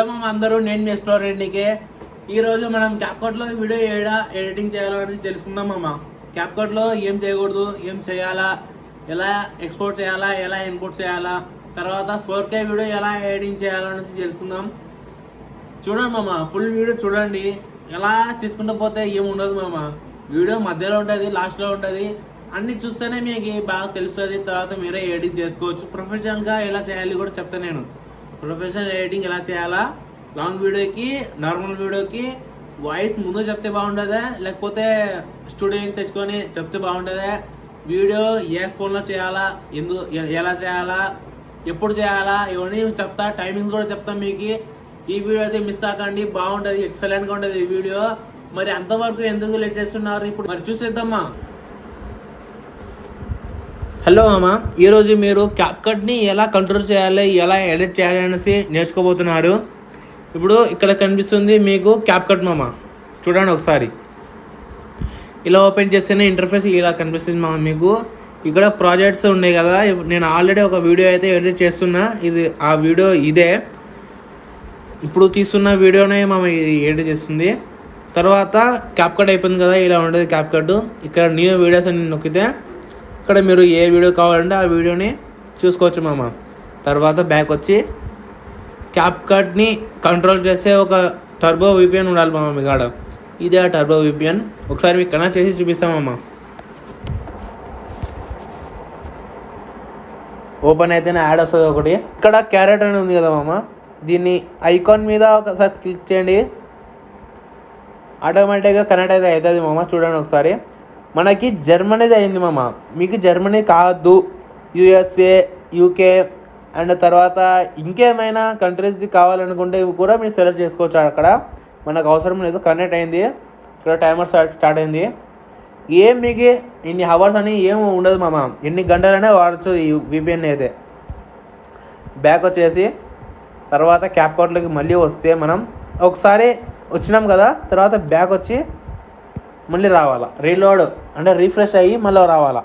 అందరూ నేను ఎక్స్ప్లోరెంట్కి ఈరోజు మనం క్యాప్కట్లో వీడియో ఎడిటింగ్ చేయాలని తెలుసుకుందాం అమ్మ. క్యాప్కట్లో ఏం చేయకూడదు, ఏం చేయాలా, ఎలా ఎక్స్పోర్ట్ చేయాలా, ఎలా ఇన్పుట్ చేయాలా, తర్వాత 4K వీడియో ఎలా ఎడిటింగ్ చేయాలనేసి తెలుసుకుందాం. చూడండి మామ, ఫుల్ వీడియో చూడండి. ఎలా చేసుకుంటూ పోతే ఏముండదు మామ. వీడియో మధ్యలో ఉంటుంది, లాస్ట్లో ఉంటుంది. అన్ని చూస్తేనే మీకు బాగా తెలుస్తుంది. తర్వాత మీరే ఎడిట్ చేసుకోవచ్చు. ప్రొఫెషనల్గా ఎలా చేయాలి కూడా చెప్తాను నేను. ప్రొఫెషనల్ ఎడిటింగ్ ఎలా చేయాలా, లాంగ్ వీడియోకి నార్మల్ వీడియోకి వాయిస్ ముందు చెప్తే బాగుంటుందా, లేకపోతే స్టూడియోకి తెచ్చుకొని చెప్తే బాగుంటుందా, వీడియో ఏ ఫోన్లో చేయాలా, ఎలా చేయాలా, ఎప్పుడు చేయాలా, ఇవన్నీ చెప్తా. టైమింగ్స్ కూడా చెప్తాం మీకు. ఈ వీడియో అయితే మిస్ కాకండి, బాగుంటుంది, ఎక్సలెంట్గా ఉంటుంది ఈ వీడియో. మరి అంతవరకు ఎందుకు లేట్ చేస్తున్నారు, ఇప్పుడు మరి చూసేద్దామా. హలో అమ్మ, ఈరోజు మీరు క్యాప్కట్ని ఎలా కంట్రోల్ చేయాలి, ఎలా ఎడిట్ చేయాలి అనేసి నేర్చుకోబోతున్నారు. ఇప్పుడు ఇక్కడ కనిపిస్తుంది మీకు క్యాప్కట్ మామ. చూడండి ఒకసారి. ఇలా ఓపెన్ చేస్తేనే ఇంటర్ఫేస్ ఇలా కనిపిస్తుంది మామ మీకు. ఇక్కడ ప్రాజెక్ట్స్ ఉన్నాయి కదా, నేను ఆల్రెడీ ఒక వీడియో అయితే ఎడిట్ చేస్తున్నా. ఇది ఆ వీడియో ఇదే, ఇప్పుడు తీస్తున్న వీడియోనే మామ ఎడిట్ చేస్తుంది. తర్వాత క్యాప్కట్ అయిపోయింది కదా, ఇలా ఉంటుంది క్యాప్కట్. ఇక్కడ న్యూ వీడియోస్ అని నొక్కితే ఇక్కడ మీరు ఏ వీడియో కావాలంటే ఆ వీడియోని చూసుకోవచ్చు మామ. తర్వాత బ్యాక్ వచ్చి క్యాప్కట్ని కంట్రోల్ చేసే ఒక టర్బో VPN ఉండాలి మామ మీ కాడ. ఇదే ఆ టర్బో VPN. ఒకసారి మీకు కనెక్ట్ చేసి చూపిస్తామమ్మ. ఓపెన్ అయితేనే యాడ్ వస్తుంది ఒకటి. ఇక్కడ క్యారెట్ అని ఉంది కదా మామ, దీన్ని ఐకాన్ మీద ఒకసారి క్లిక్ చేయండి. ఆటోమేటిక్గా కనెక్ట్ అయితే అవుతుంది మామ. చూడండి ఒకసారి. మనకి జర్మనీది అయింది మామ. మీకు జర్మనీ కాదు, USA, UK అండ్ తర్వాత ఇంకేమైనా కంట్రీస్ది కావాలనుకుంటే కూడా మీరు సెలెక్ట్ చేసుకోవచ్చు. అక్కడ మనకు అవసరం లేదు, కనెక్ట్ అయింది. ఇక్కడ టైమర్ స్టార్ట్ అయింది. ఏం మీకు ఇన్ని అవర్స్ అని ఏం ఉండదు మామ, ఎన్ని గంటలనే వాడచ్చు ఈ VPN అయితే. బ్యాక్ వచ్చేసి తర్వాత క్యాప్కట్లోకి మళ్ళీ వస్తే మనం ఒకసారి వచ్చినాం కదా, తర్వాత బ్యాక్ వచ్చి మళ్ళీ రావాలా, రీలోడ్ అంటే రీఫ్రెష్ అయ్యి మళ్ళీ రావాలా.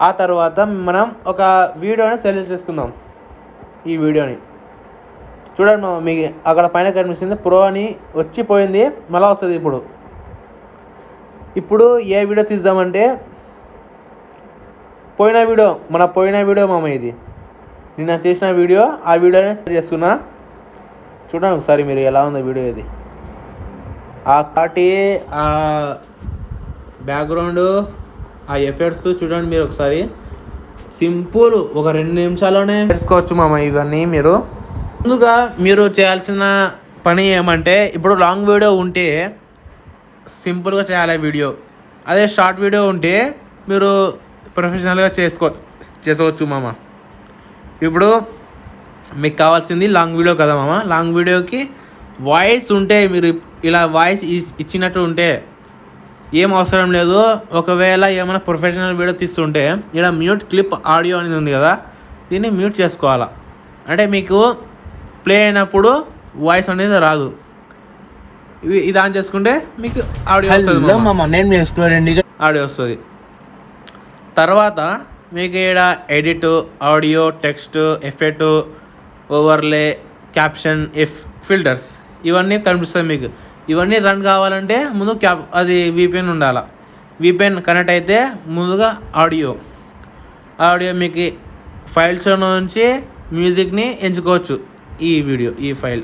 ఆ తర్వాత మనం ఒక వీడియోని సెలెక్ట్ చేసుకుందాం. ఈ వీడియోని చూడండి మీకు అక్కడ పైన కనిపిస్తుంది ప్రో అని వచ్చిపోయింది, మళ్ళీ వస్తుంది. ఇప్పుడు ఏ వీడియో తీద్దామంటే పోయిన వీడియో మామ, ఇది నిన్న చేసిన వీడియో. ఆ వీడియోని చేసుకున్నా. చూడండి ఒకసారి మీరు ఎలా ఉందో వీడియో. ఇది ఆ కాటి, ఆ బ్యాక్గ్రౌండ్, ఆ ఎఫెక్ట్స్ చూడండి మీరు ఒకసారి. సింపుల్, ఒక 2 నిమిషాల్లోనే చేసుకోవచ్చు మామ ఇవన్నీ. మీరు ముందుగా మీరు చేయాల్సిన పని ఏమంటే, ఇప్పుడు లాంగ్ వీడియో ఉంటే సింపుల్గా చేయాలి వీడియో. అదే షార్ట్ వీడియో ఉంటే మీరు ప్రొఫెషనల్గా చేసుకోవచ్చు మామ. ఇప్పుడు మీకు కావాల్సింది లాంగ్ వీడియో కదా మామ. లాంగ్ వీడియోకి వాయిస్ ఉంటే, మీరు ఇలా వాయిస్ ఇచ్చినట్టు ఉంటే ఏం అవసరం లేదు. ఒకవేళ ఏమైనా ప్రొఫెషనల్ వీడియో తీస్తుంటే ఇలా మ్యూట్ క్లిప్ ఆడియో అనేది ఉంది కదా, దీన్ని మ్యూట్ చేసుకోవాలా. అంటే మీకు ప్లే అయినప్పుడు వాయిస్ అనేది రాదు. ఇది ఆన్ చేసుకుంటే మీకు ఆడియో వస్తుంది, ఆడియో వస్తుంది. తర్వాత మీకు ఇక్కడ edit, audio, text, effect, overlay, caption, filters ఇవన్నీ కనిపిస్తాయి మీకు. ఇవన్నీ రన్ కావాలంటే ముందు అది VPN ఉండాలి. VPN కనెక్ట్ అయితే ముందుగా ఆడియో మీకు ఫైల్స్ నుంచి మ్యూజిక్ని ఎంచుకోవచ్చు. ఈ ఫైల్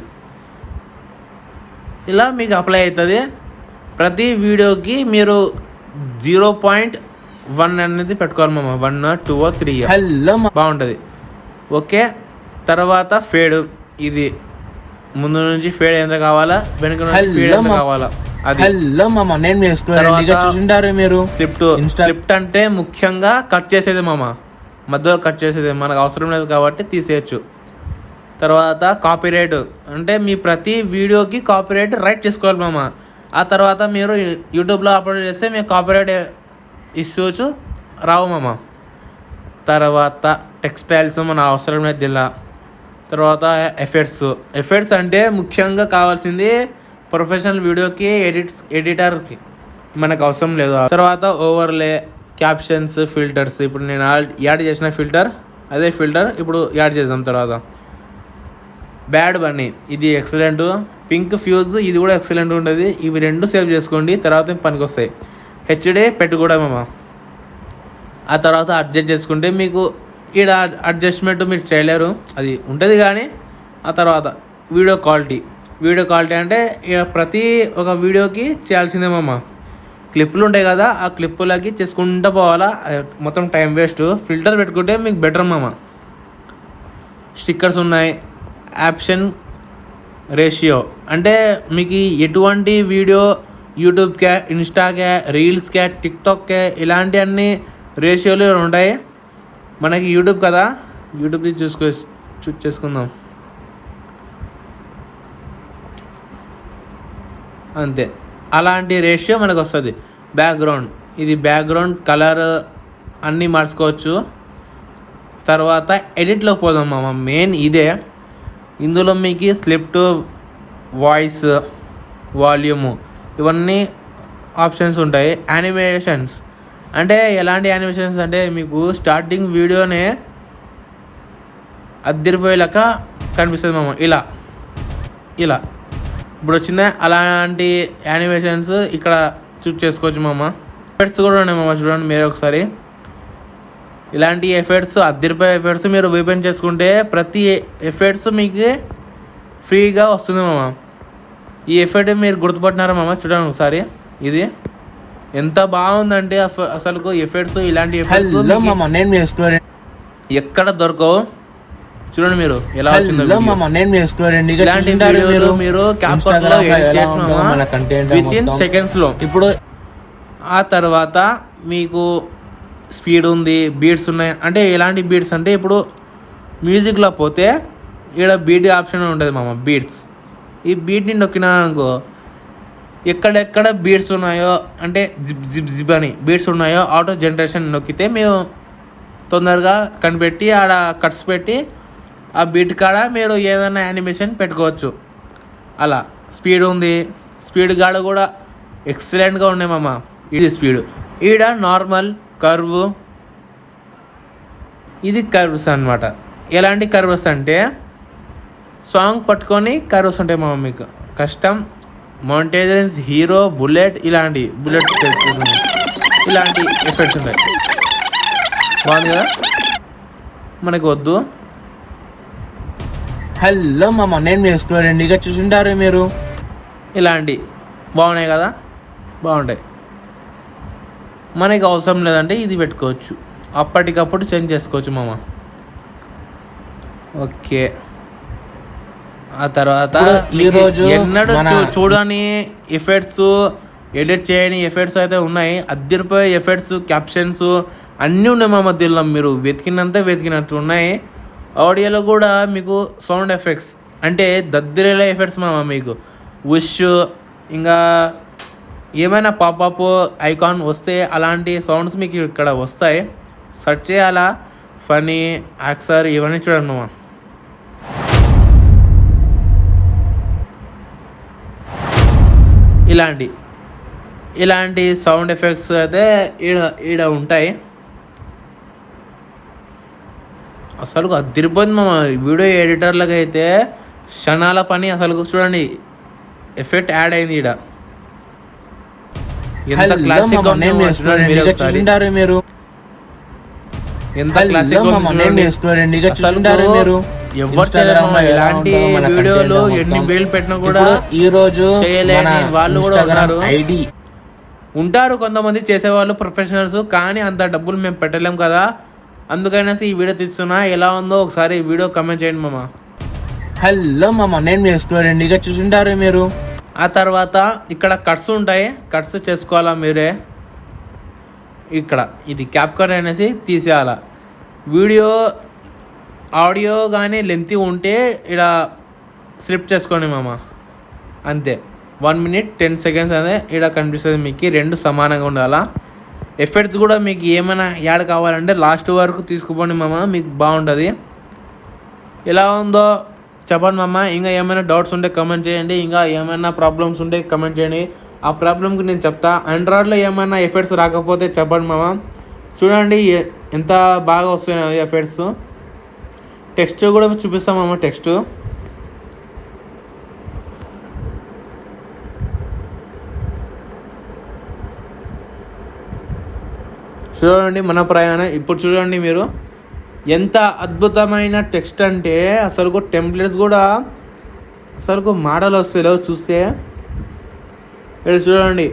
ఇలా మీకు అప్లై అవుతుంది. ప్రతి వీడియోకి మీరు 0.1 అనేది పెట్టుకోవాలి మామ. 1, 2, 3 బాగుంటుంది. ఓకే. తర్వాత ఫేడ్, ఇది ముందు నుంచి ఫేడ్ ఎంత కావాలా, వెనుక నుంచి ఫేడ్ ఎంత కావాలా, అది. చూసింటారు మీరు. స్క్రిప్ట్ అంటే ముఖ్యంగా కట్ చేసేది మామ, మధ్యలో కట్ చేసేది మనకు అవసరం లేదు కాబట్టి తీసేయచ్చు. తర్వాత కాపీరైట్ అంటే మీ ప్రతి వీడియోకి కాపీరైట్ రైట్ చేసుకోవాలి మామ. ఆ తర్వాత మీరు యూట్యూబ్లో అప్లోడ్ చేస్తే మీకు కాపీరైట్ ఇష్యూస్ రావు మామ. తర్వాత టెక్స్టైల్స్ మన అవసరం లేదు జిల్లా. తర్వాత ఎఫెక్ట్స్ అంటే ముఖ్యంగా కావాల్సింది ప్రొఫెషనల్ వీడియోకి ఎడిటర్కి మనకు అవసరం లేదు. తర్వాత ఓవర్లే, క్యాప్షన్స్, ఫిల్టర్స్. ఇప్పుడు నేను యాడ్ చేసిన ఫిల్టర్, అదే ఫిల్టర్ ఇప్పుడు యాడ్ చేద్దాం. తర్వాత బ్యాడ్ బన్నీ ఇది ఎక్సలెంట్. పింక్ ఫ్యూజ్ ఇది కూడా ఎక్సలెంట్ ఉంటుంది. ఇవి రెండు సేవ్ చేసుకోండి, తర్వాత పనికి వస్తాయి. హెచ్డే పెట్టుకోవడమేమో. ఆ తర్వాత అడ్జస్ట్ చేసుకుంటే మీకు ఈడ అడ్జస్ట్మెంట్ మీరు చేయలేరు, అది ఉంటుంది. కానీ ఆ తర్వాత వీడియో క్వాలిటీ అంటే ఈడ ప్రతి ఒక వీడియోకి చేయాల్సిందేమమ్మా. క్లిప్పులు ఉంటాయి కదా, ఆ క్లిప్పులకి చేసుకుంటూ పోవాలా, మొత్తం టైం వేస్ట్. ఫిల్టర్ పెట్టుకుంటే మీకు బెటర్ మామ. స్టిక్కర్స్ ఉన్నాయి. యాప్షన్ రేషియో అంటే మీకు ఎటువంటి వీడియో యూట్యూబ్కే, ఇన్స్టాకే, రీల్స్కే, టిక్టాక్కే ఇలాంటి అన్ని రేషియోలు ఉంటాయి. మనకి యూట్యూబ్ కదా, యూట్యూబ్ని చూస్ చేసుకుందాం అంతే. అలాంటి రేషియో మనకు వస్తుంది. ఇది బ్యాక్గ్రౌండ్ కలర్ అన్నీ మార్చుకోవచ్చు. తర్వాత ఎడిట్లోకి పోదాం మామ. మెయిన్ ఇదే. ఇందులో మీకు స్లిప్ట్, వాయిస్, వాల్యూము ఇవన్నీ ఆప్షన్స్ ఉంటాయి. యానిమేషన్స్ అంటే ఎలాంటి యానిమేషన్స్ అంటే మీకు స్టార్టింగ్ వీడియోనే అద్దరిపోయేలాక కనిపిస్తుంది మామ. ఇలా ఇప్పుడు వచ్చిందే అలాంటి యానిమేషన్స్ ఇక్కడ చూస్ చేసుకోవచ్చు మామ. ఎఫెక్ట్స్ కూడా ఉన్నాయి మామ, చూడండి మీరు ఒకసారి. ఇలాంటి ఎఫెక్ట్స్, అద్దరిపోయే ఎఫెక్ట్స్ మీరు ఓపెన్ చేసుకుంటే ప్రతి ఎఫెక్ట్స్ మీకు ఫ్రీగా వస్తుంది మామ. ఈ ఎఫెక్ట్ మీరు గుర్తుపట్టినారా మామ? చూడండి ఒకసారి. ఇది ఎంత బాగుందంటే అసలు ఎఫెక్ట్స్, ఇలాంటి ఎఫెక్ట్స్ ఎక్కడ దొరకవు. చూడండి మీరు ఎలా వచ్చిందో. ఇలాంటి వీడియోలు మీరు క్యాప్కట్ లో ఎడిట్ చేసిన వితిన్ సెకండ్స్ లో. ఇప్పుడు ఆ తర్వాత మీకు స్పీడ్ ఉంది, బీట్స్ ఉన్నాయి. అంటే ఎలాంటి బీట్స్ అంటే ఇప్పుడు మ్యూజిక్లో పోతే ఇక్కడ బీట్ ఆప్షన్ ఉంటుంది మామ, బీట్స్. ఈ బీట్ని నొక్కినా అనుకో, ఎక్కడెక్కడ బీట్స్ ఉన్నాయో అంటే జిబ్ అని బీట్స్ ఉన్నాయో ఆటో జనరేషన్ నొక్కితే మేము తొందరగా కనిపెట్టి ఆడ కట్స్ పెట్టి ఆ బీట్ కాడ మీరు ఏదైనా యానిమేషన్ పెట్టుకోవచ్చు. అలా స్పీడ్ ఉంది, స్పీడ్ కాడ కూడా ఎక్సలెంట్గా ఉన్నాయి మామ. ఇది స్పీడ్. ఈడ నార్మల్, కర్వ్, ఇది కర్వ్స్ అనమాట. ఎలాంటి కర్వ్స్ అంటే సాంగ్ పట్టుకొని కర్వ్స్ ఉంటాయి మామ. మీకు కస్టమ్, మౌంటేజన్స్, హీరో, బుల్లెట్ ఇలాంటి ఎఫెక్ట్స్ ఉంటాయి. బాగుంది కదా, మనకి వద్దు. హలో మామ, నేను మీ రెస్టారెంట్గా చూసుంటారు మీరు. ఇలాంటి బాగున్నాయి కదా, బాగుంటాయి. మనకి అవసరం లేదంటే ఇది పెట్టుకోవచ్చు, అప్పటికప్పుడు చేంజ్ చేసుకోవచ్చు మామ. ఓకే. ఆ తర్వాత ఈరోజు ఎన్నడూ చూడని ఎఫెక్ట్స్, ఎడిట్ చేయని ఎఫెక్ట్స్ అయితే ఉన్నాయి. అద్దరిపోయే ఎఫెక్ట్స్, క్యాప్షన్స్ అన్నీ ఉన్నాయి మా మధ్యలో. మీరు వెతికినట్టు ఉన్నాయి. ఆడియోలో కూడా మీకు సౌండ్ ఎఫెక్ట్స్ అంటే దద్దరిలే ఎఫెక్ట్స్ మామ. మీకు ఉష్ ఇంకా ఏమైనా పాపప్ ఐకాన్ వస్తే అలాంటి సౌండ్స్ మీకు ఇక్కడ వస్తాయి. సెర్చ్ చేయాలా, ఫనీ, యాక్సర్ ఇవన్నీ చూడండి మామ. ఇలాంటి సౌండ్ ఎఫెక్ట్స్ అయితే ఈడ ఉంటాయి. అసలు అదిరిపోయింది మామ. వీడియో ఎడిటర్లకు అయితే క్షణాల పని. అసలు చూడండి ఎఫెక్ట్ యాడ్ అయింది ఈడ. ఎంత క్లాసిక్ మీరు, ఎంత క్లాసిక్ ఇలాంటి వీడియోలు ఎన్ని వేలు పెట్టినా కూడా ఈ రోజు చేయలేని వాళ్ళు కూడా ఉంటారు. కొంతమంది చేసేవాళ్ళు ప్రొఫెషనల్స్, కానీ అంత డబ్బులు మేము పెట్టలేం కదా. అందుకనేసి ఈ వీడియో తీస్తున్నా. ఎలా ఉందో ఒకసారి ఈ వీడియో కమెంట్ చేయండి మామ. హలో మామ, నేను మీ రెస్టారెంట్గా చూసుంటారు మీరు. ఆ తర్వాత ఇక్కడ కట్స్ ఉంటాయి, కట్స్ చేసుకోవాలా మీరే. ఇక్కడ ఇది క్యాప్కట్ అనేసి తీసేయాలా. వీడియో, ఆడియో కానీ లెంతీ ఉంటే ఇక్కడ స్లిప్ చేసుకోండి మామ. అంతే. 1 minute 10 seconds అనే ఇక్కడ కనిపిస్తుంది మీకు. రెండు సమానంగా ఉండాలా. ఎఫెక్ట్స్ కూడా మీకు ఏమైనా యాడ్ కావాలంటే లాస్ట్ వరకు తీసుకుపోండి మామ, మీకు బాగుంటుంది. ఎలా ఉందో చెప్పండి మామ. ఇంకా ఏమైనా డౌట్స్ ఉంటే కమెంట్ చేయండి. ఇంకా ఏమైనా ప్రాబ్లమ్స్ ఉంటే కమెంట్ చేయండి. ఆ ప్రాబ్లమ్కి నేను చెప్తా. ఆండ్రాయిడ్లో ఏమైనా ఎఫెక్ట్స్ రాకపోతే చెప్పండి మామ. చూడండి ఎంత బాగా వస్తున్నాయి ఎఫెక్ట్స్. టెక్స్ట్ కూడా చూపిస్తాం మామ. టెక్స్ట్ చూడండి మన ప్రయాణం. ఇప్పుడు చూడండి మీరు ఎంత అద్భుతమైన టెక్స్ట్ అంటే అసలు టెంప్లెట్స్ కూడా అసలు మోడల్ వస్తాయి చూస్తే. ఇక్కడ చూడండి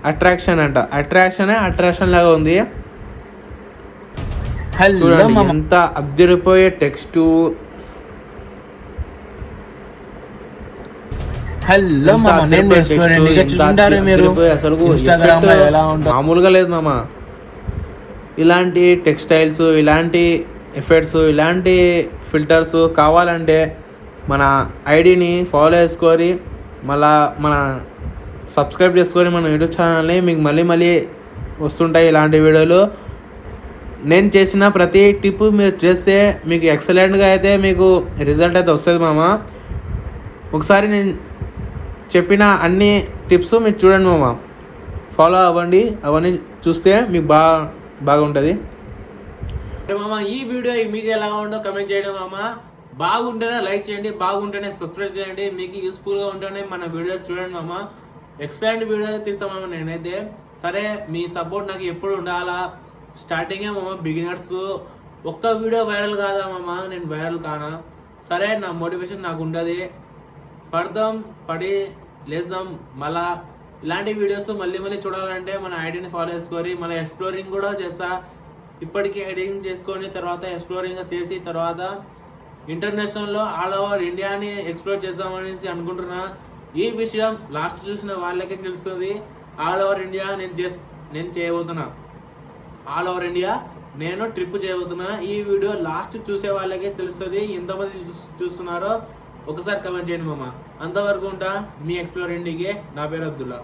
అట్రాక్షన్ అంట, అట్రాక్షన్ లాగా ఉంది. చూడండి ఎంత అద్దరిపోయే టెక్స్ట్. హలో మామూలుగా లేదు మామ. ఇలాంటి టెక్స్టైల్స్, ఇలాంటి ఎఫెక్ట్స్, ఇలాంటి ఫిల్టర్స్ కావాలంటే మన ఐడిని ఫాలో చేసుకొని మళ్ళా మన సబ్స్క్రైబ్ చేసుకొని మన యూట్యూబ్ ఛానల్ని మీకు మళ్ళీ వస్తుంటాయి ఇలాంటి వీడియోలు. నేను చేసిన ప్రతి టిప్ మీరు చేస్తే మీకు ఎక్సలెంట్గా అయితే మీకు రిజల్ట్ అయితే వస్తుంది మామ. ఒకసారి నేను చెప్పిన అన్ని టిప్స్ మీరు చూడండి మామ, ఫాలో అవ్వండి. అవన్నీ చూస్తే మీకు బాగుంటుంది మామ. ఈ వీడియో మీకు ఎలా ఉందో కమెంట్ చేయండి మామ. బాగుంటేనే లైక్ చేయండి, బాగుంటేనే సబ్స్క్రైబ్ చేయండి. మీకు యూస్ఫుల్గా ఉంటేనే మన వీడియోస్ చూడండి మామ. ఎక్సలెంట్ వీడియో తీస్తాం మామ నేనైతే. సరే మీ సపోర్ట్ నాకు ఎప్పుడు ఉండాలా. స్టార్టింగే మామ, బిగినర్స్. ఒక్క వీడియో వైరల్ కాదా మామ, నేను వైరల్ కానా. సరే నా మోటివేషన్ నాకు ఉండదు. పడి లేద్దాం. మళ్ళా ఇలాంటి వీడియోస్ మళ్ళీ చూడాలంటే మన ఐడిని ఫాలో చేసుకొని మళ్ళీ ఎక్స్ప్లోరింగ్ కూడా చేస్తా. ఇప్పటికీ ఎడిటింగ్ చేసుకొని తర్వాత ఎక్స్ప్లోరింగ్ చేసి తర్వాత ఇంటర్నేషనల్లో ఆల్ ఓవర్ ఇండియాని ఎక్స్ప్లోర్ చేద్దామనేసి అనుకుంటున్నా. ఈ విషయం లాస్ట్ చూసిన వాళ్ళకే తెలుస్తుంది. ఆల్ ఓవర్ ఇండియా నేను చేయబోతున్నా. ఆల్ ఓవర్ ఇండియా నేను ట్రిప్ చేయబోతున్నా. ఈ వీడియో లాస్ట్ చూసే వాళ్ళకే తెలుస్తుంది ఎంతమంది చూస్తున్నారో. ఒకసారి కమెంట్ చేయండి మామ. అంతవరకు ఉంటా మీ ఎక్స్ప్లోర్ ఇండియాకి. నా పేరు అబ్దుల్లా.